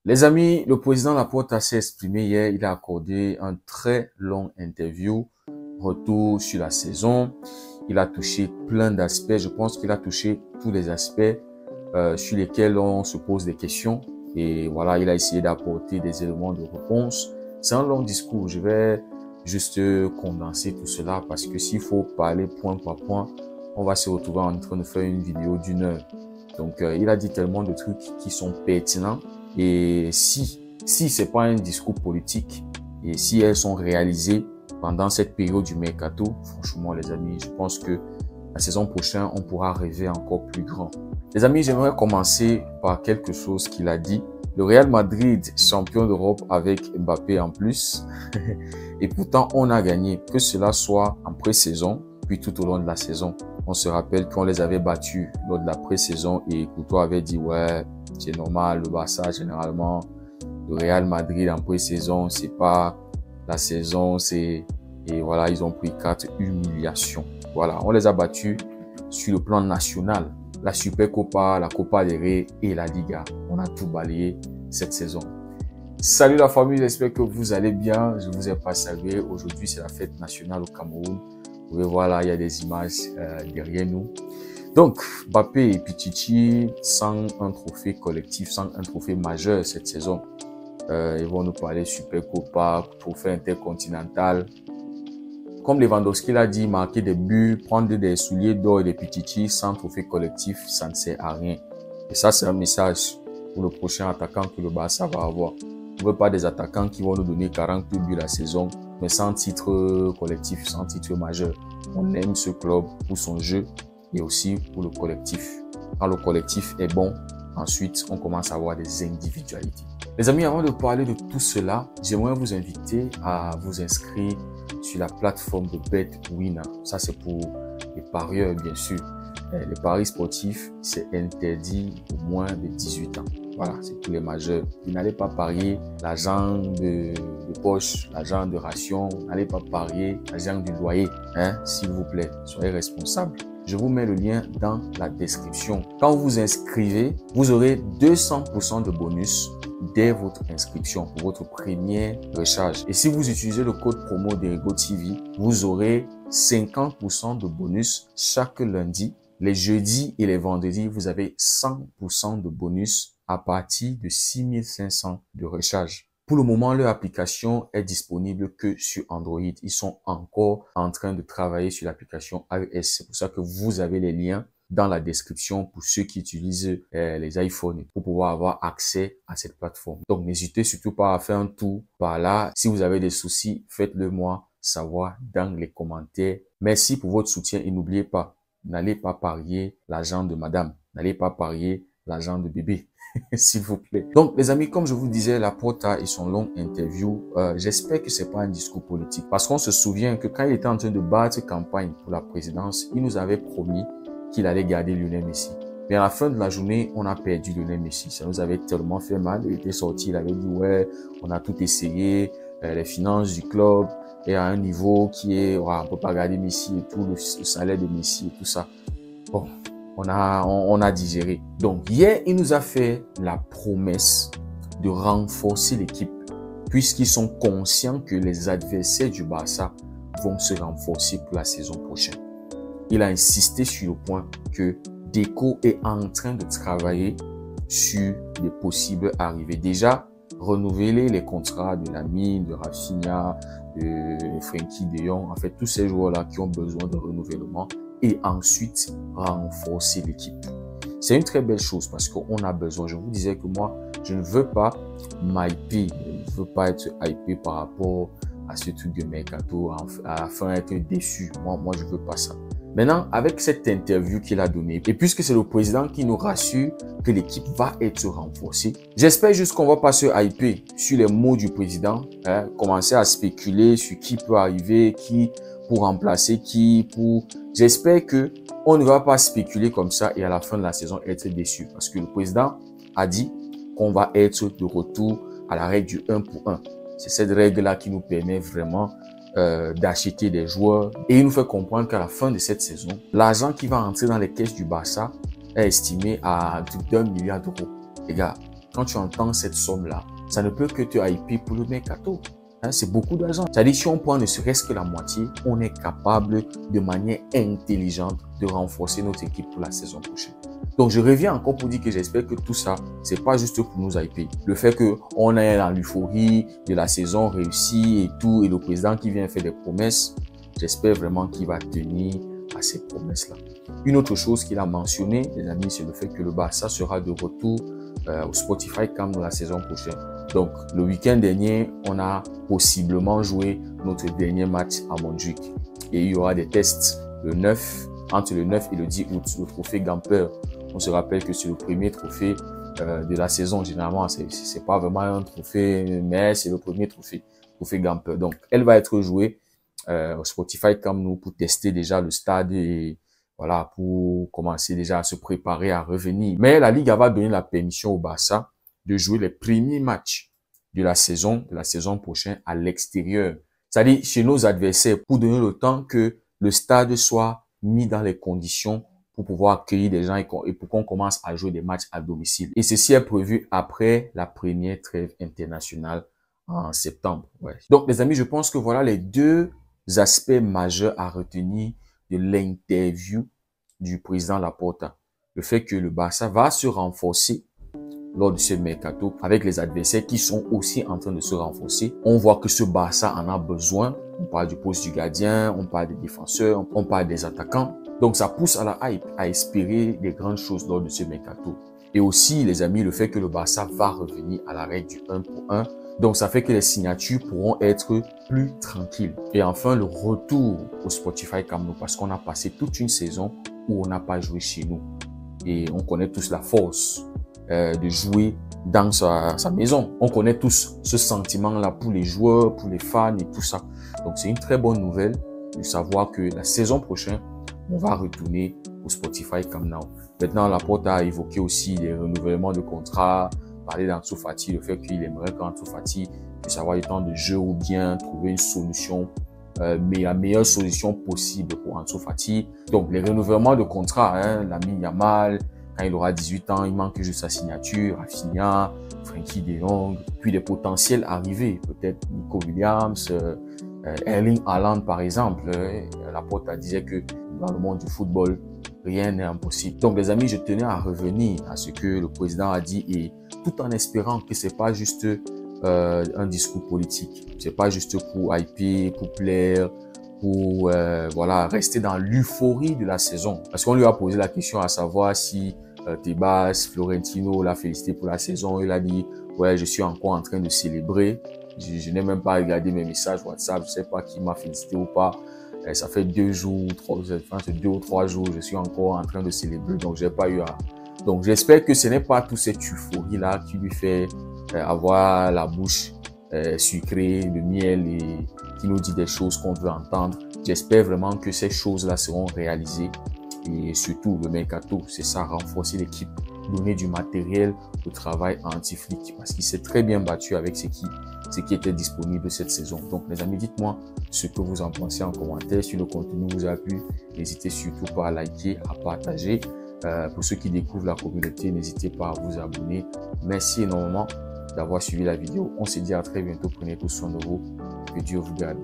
Les amis, le président Laporta s'est exprimé hier. Il a accordé un très long interview, retour sur la saison. Il a touché plein d'aspects. Je pense qu'il a touché tous les aspects sur lesquels on se pose des questions. Et voilà, il a essayé d'apporter des éléments de réponse. C'est un long discours. Je vais juste condenser tout cela parce que s'il faut parler point par point, on va se retrouver en train de faire une vidéo d'1 heure. Donc, il a dit tellement de trucs qui sont pertinents. Et si c'est pas un discours politique et si elles sont réalisées pendant cette période du mercato, franchement les amis, je pense que la saison prochaine, on pourra rêver encore plus grand. Les amis, j'aimerais commencer par quelque chose qu'il a dit. Le Real Madrid, champion d'Europe avec Mbappé en plus. Et pourtant, on a gagné, que cela soit en pré-saison, puis tout au long de la saison. On se rappelle qu'on les avait battus lors de la pré-saison et Courtois avait dit « Ouais, c'est normal, le Barça, généralement, le Real Madrid en pré-saison, c'est pas la saison, c'est... » Et voilà, ils ont pris 4 humiliations. Voilà, on les a battus sur le plan national. La Supercopa, la Copa del Rey et la Liga. On a tout balayé cette saison. Salut la famille, j'espère que vous allez bien. Je vous ai pas salué. Aujourd'hui, c'est la fête nationale au Cameroun. Vous pouvez voir là, il y a des images derrière nous. Donc, Mbappé et Pichichi, sans un trophée collectif, sans un trophée majeur cette saison. Ils vont nous parler Supercopa, trophée intercontinental. Comme Lewandowski l'a dit, marquer des buts, prendre des souliers d'or et des Pichichi sans trophée collectif, ça ne sert à rien. Et ça, c'est un message pour le prochain attaquant que le Barça va avoir. On ne veut pas des attaquants qui vont nous donner 40 buts la saison, mais sans titre collectif, sans titre majeur. On aime ce club pour son jeu et aussi pour le collectif. Quand le collectif est bon, ensuite, on commence à avoir des individualités. Les amis, avant de parler de tout cela, j'aimerais vous inviter à vous inscrire sur la plateforme de BetWinner. Ça, c'est pour les parieurs, bien sûr. Les paris sportifs, c'est interdit au moins de 18 ans. Voilà, c'est pour les majeurs. Vous n'allez pas parier l'argent de poche, l'argent de ration. Vous n'allez pas parier l'argent du loyer. S'il vous plaît, soyez responsables. Je vous mets le lien dans la description. Quand vous vous inscrivez, vous aurez 200% de bonus dès votre inscription pour votre première recharge. Et si vous utilisez le code promo d'Erigo TV, vous aurez 50% de bonus chaque lundi. Les jeudis et les vendredis, vous avez 100% de bonus à partir de 6500 de recharge. Pour le moment, leur application est disponible que sur Android. Ils sont encore en train de travailler sur l'application iOS. C'est pour ça que vous avez les liens dans la description pour ceux qui utilisent les iPhones pour pouvoir avoir accès à cette plateforme. Donc, n'hésitez surtout pas à faire un tour par là. Si vous avez des soucis, faites-le moi savoir dans les commentaires. Merci pour votre soutien et n'oubliez pas, n'allez pas parier l'argent de madame. N'allez pas parier l'argent de bébé. S'il vous plaît. Donc, les amis, comme je vous disais, Laporta et son long interview, j'espère que c'est pas un discours politique. Parce qu'on se souvient que quand il était en train de battre campagne pour la présidence, il nous avait promis qu'il allait garder Lionel Messi. Mais à la fin de la journée, on a perdu Lionel Messi. Ça nous avait tellement fait mal. Il était sorti, il avait dit, ouais, on a tout essayé, les finances du club est à un niveau qui est, ouais, on peut pas garder Messi et tout, le salaire de Messi et tout ça. Bon. On a digéré. Donc, hier, il nous a fait la promesse de renforcer l'équipe puisqu'ils sont conscients que les adversaires du Barça vont se renforcer pour la saison prochaine. Il a insisté sur le point que Deco est en train de travailler sur les possibles arrivées. Déjà, renouveler les contrats de Lamine, de Rafinha, de Frenkie de Jong, en fait, tous ces joueurs-là qui ont besoin de renouvellement et ensuite renforcer l'équipe. C'est une très belle chose parce qu'on a besoin. Je vous disais que moi, je ne veux pas m'hyper, je ne veux pas être hypé par rapport à ce truc de mercato, à la fin être déçu. Moi, je veux pas ça. Maintenant, avec cette interview qu'il a donnée, et puisque c'est le président qui nous rassure que l'équipe va être renforcée, j'espère juste qu'on va pas se hyper sur les mots du président, commencer à spéculer sur qui peut arriver, qui pour remplacer qui, pour... J'espère que on ne va pas spéculer comme ça et à la fin de la saison être déçu. Parce que le président a dit qu'on va être de retour à la règle du 1 pour 1. C'est cette règle-là qui nous permet vraiment d'acheter des joueurs. Et il nous fait comprendre qu'à la fin de cette saison, l'argent qui va entrer dans les caisses du Barça est estimé à plus d'1 milliard d'euros. Les gars, quand tu entends cette somme-là, ça ne peut que te hyper pour le mercato. C'est beaucoup d'argent. C'est-à-dire, si on prend ne serait-ce que la moitié, on est capable de manière intelligente de renforcer notre équipe pour la saison prochaine. Donc, je reviens encore pour dire que j'espère que tout ça, c'est pas juste pour nous hyper. Le fait qu'on est dans l'euphorie de la saison réussie et tout, et le président qui vient faire des promesses, j'espère vraiment qu'il va tenir à ces promesses-là. Une autre chose qu'il a mentionné, les amis, c'est le fait que le Barça sera de retour au Spotify Camp dans la saison prochaine. Donc, le week-end dernier, on a possiblement joué notre dernier match à Montjuic. Et il y aura des tests entre le 9 et le 10 août, le trophée Gamper. On se rappelle que c'est le premier trophée de la saison. Généralement, c'est pas vraiment un trophée, mais c'est le premier trophée Gamper. Donc, elle va être jouée au Spotify Camp Nou pour tester déjà le stade et voilà, pour commencer déjà à se préparer à revenir. Mais la Ligue va donner la permission au Barça de jouer les premiers matchs de la saison prochaine à l'extérieur. C'est-à-dire chez nos adversaires pour donner le temps que le stade soit mis dans les conditions pour pouvoir accueillir des gens et pour qu'on commence à jouer des matchs à domicile. Et ceci est prévu après la première trêve internationale en septembre. Ouais. Donc les amis, je pense que voilà les deux aspects majeurs à retenir de l'interview du président Laporta. Le fait que le Barça va se renforcer lors de ce mercato avec les adversaires qui sont aussi en train de se renforcer. On voit que ce Barça en a besoin. On parle du poste du gardien, on parle des défenseurs, on parle des attaquants. Donc ça pousse à la hype, à espérer des grandes choses lors de ce mercato. Et aussi, les amis, le fait que le Barça va revenir à la règle du 1 pour 1. Donc ça fait que les signatures pourront être plus tranquilles. Et enfin, le retour au Spotify Camp Nou, parce qu'on a passé toute une saison où on n'a pas joué chez nous. Et on connaît tous la force de jouer dans sa maison. On connaît tous ce sentiment-là pour les joueurs, pour les fans et tout ça. Donc, c'est une très bonne nouvelle de savoir que la saison prochaine, on va retourner au Spotify Camp Nou. Maintenant, Laporta a évoqué aussi les renouvellements de contrats, parler d'Ansu Fati, le fait qu'il aimerait qu'Ansu Fati puisse avoir du temps de jeu ou bien trouver une solution, mais la meilleure solution possible pour Ansu Fati. Donc, les renouvellements de contrats, Lamine Yamal, quand il aura 18 ans, il manque juste sa signature, Rafinha, Frenkie de Jong, puis des potentiels arrivés, peut-être Nico Williams, Erling Haaland par exemple. Laporta disait que dans le monde du football, rien n'est impossible. Donc les amis, je tenais à revenir à ce que le président a dit et tout en espérant que c'est pas juste un discours politique, c'est pas juste pour hyper, pour plaire, pour voilà, rester dans l'euphorie de la saison. Parce qu'on lui a posé la question à savoir si Tebas, Florentino l'a félicité pour la saison. Il a dit, ouais, je suis encore en train de célébrer. Je n'ai même pas regardé mes messages WhatsApp. Je sais pas qui m'a félicité ou pas. Ça fait 2 jours, 2 ou 3 jours, je suis encore en train de célébrer. Donc, j'ai pas eu à... Donc, j'espère que ce n'est pas toute cette euphorie-là qui lui fait avoir la bouche sucrée de miel et qui nous dit des choses qu'on veut entendre. J'espère vraiment que ces choses-là seront réalisées. Et surtout, le mercato, c'est ça, renforcer l'équipe, donner du matériel de travail anti-flic parce qu'il s'est très bien battu avec ce qui était disponible cette saison. Donc, les amis, dites-moi ce que vous en pensez en commentaire. Si le contenu vous a plu, n'hésitez surtout pas à liker, à partager. Pour ceux qui découvrent la communauté, n'hésitez pas à vous abonner. Merci énormément d'avoir suivi la vidéo. On se dit à très bientôt. Prenez tout soin de vous. Que Dieu vous garde.